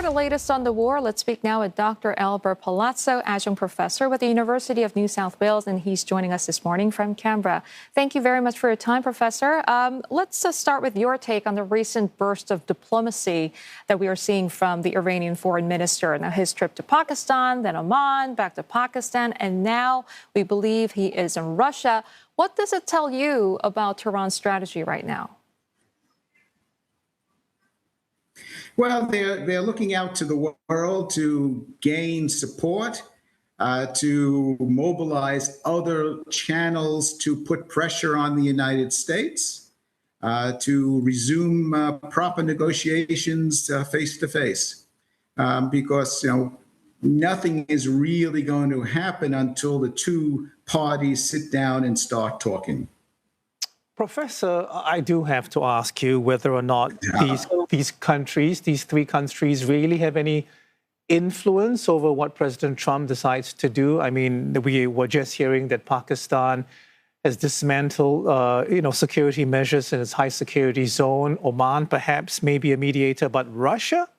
For the latest on the war, let's speak now with Dr. Palazzo, adjunct professor with the University of New South Wales, and he's joining us this morning from Canberra. Thank you very much for your time, Professor. Let's start with your take on the recent burst of diplomacy that we are seeing from the Iranian foreign minister. Now, his trip to Pakistan, then Oman, back to Pakistan, and now we believe he is in Russia. What does it tell you about Tehran's strategy right now? Well, they're looking out to the world to gain support, to mobilize other channels to put pressure on the United States, to resume proper negotiations face to face, because nothing is really going to happen until the two parties sit down and start talking. Professor, I do have to ask you whether or not these countries, these three countries, really have any influence over what President Trump decides to do. I mean, we were just hearing that Pakistan has dismantled, security measures in its high security zone. Oman, perhaps, maybe a mediator, but Russia?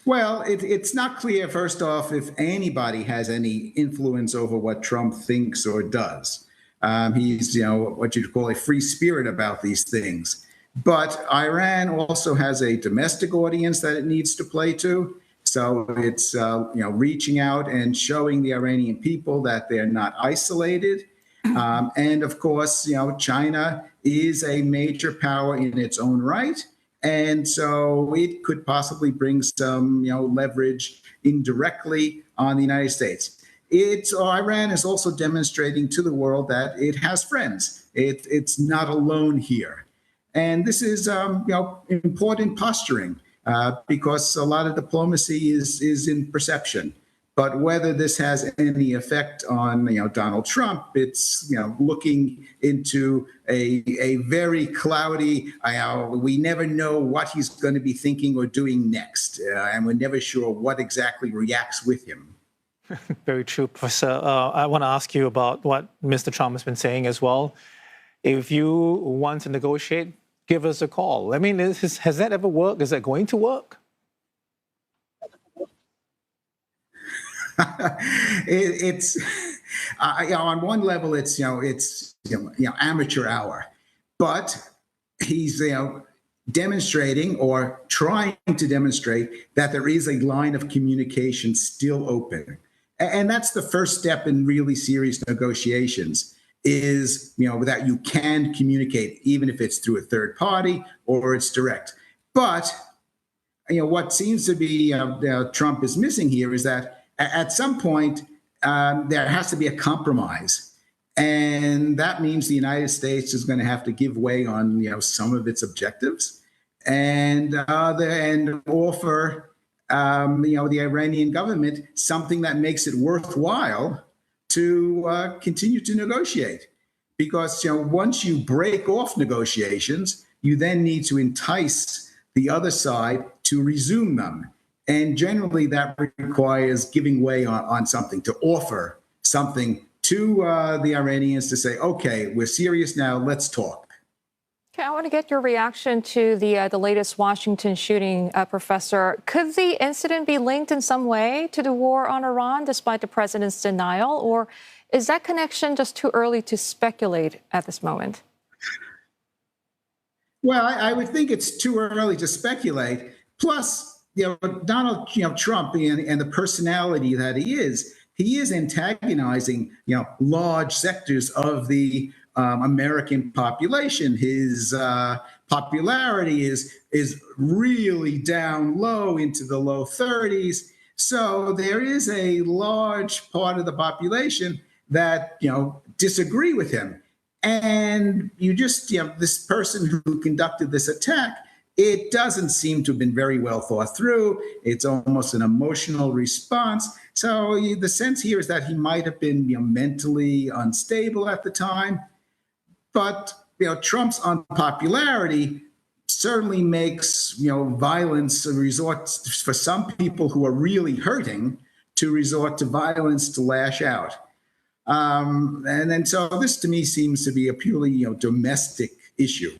Well, it's not clear, first off, if anybody has any influence over what Trump thinks or does. He's, what you'd call a free spirit about these things. But Iran also has a domestic audience that it needs to play to. So it's, reaching out and showing the Iranian people that they're not isolated. And of course, China is a major power in its own right. And so it could possibly bring some, leverage indirectly on the United States. Iran is also demonstrating to the world that it has friends. It's not alone here. And this is, important posturing because a lot of diplomacy is in perception. But whether this has any effect on, Donald Trump, it's, looking into a very cloudy, we never know what he's going to be thinking or doing next. And we're never sure what exactly reacts with him. Very true, Professor. I want to ask you about what Mr. Trump has been saying as well. If you want to negotiate, give us a call. I mean, has that ever worked? Is that going to work? It's on one level, it's amateur hour, but he's demonstrating or trying to demonstrate that there is a line of communication still open, and that's the first step in really serious negotiations. Is that you can communicate even if it's through a third party or it's direct. But what seems to be Trump is missing here is that at some point, there has to be a compromise. And that means the United States is going to have to give way on, some of its objectives and offer, the Iranian government something that makes it worthwhile to continue to negotiate. Because, once you break off negotiations, you then need to entice the other side to resume them. And generally, that requires giving way on something, to offer something to the Iranians to say, OK, we're serious now, let's talk. Okay, I want to get your reaction to the latest Washington shooting, Professor. Could the incident be linked in some way to the war on Iran, despite the president's denial? Or is that connection just too early to speculate at this moment? Well, I would think it's too early to speculate. Plus, Donald Trump and the personality that he is antagonizing, large sectors of the American population. His popularity is really down low into the low 30s. So there is a large part of the population that, disagree with him. And you just, this person who conducted this attack, it doesn't seem to have been very well thought through. It's almost an emotional response. So the sense here is that he might have been mentally unstable at the time. But Trump's unpopularity certainly makes violence a resort for some people who are really hurting to resort to violence to lash out. And then so this to me seems to be a purely domestic issue.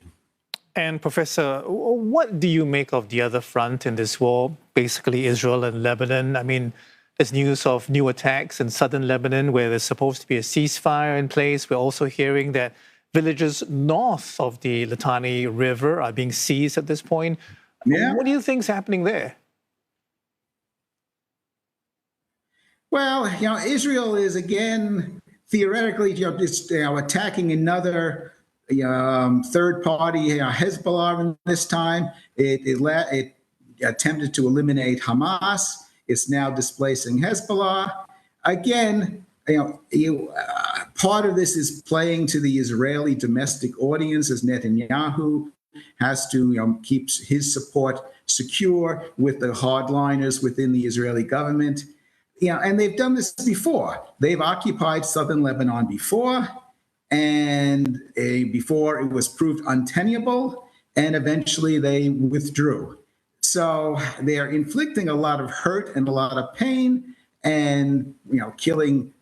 And Professor, what do you make of the other front in this war, basically Israel and Lebanon? I mean, there's news of new attacks in southern Lebanon where there's supposed to be a ceasefire in place. We're also hearing that villages north of the Litani River are being seized at this point. Yeah. What do you think is happening there? Well, Israel is again theoretically, just attacking another third party, Hezbollah. This time, it attempted to eliminate Hamas. It's now displacing Hezbollah. Again, part of this is playing to the Israeli domestic audience, as Netanyahu has to keep his support secure with the hardliners within the Israeli government. And they've done this before. They've occupied southern Lebanon before, and before it was proved untenable, and eventually they withdrew. So they are inflicting a lot of hurt and a lot of pain, and killing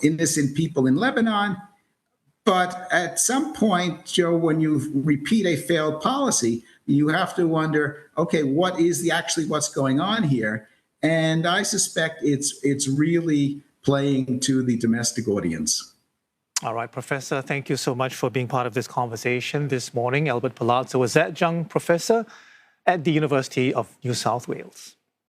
innocent people in Lebanon. But at some point, Joe, when you repeat a failed policy, you have to wonder, okay, what is what's going on here? And I suspect it's really playing to the domestic audience. All right, Professor, thank you so much for being part of this conversation this morning. Albert Palazzo is adjunct professor at the University of New South Wales.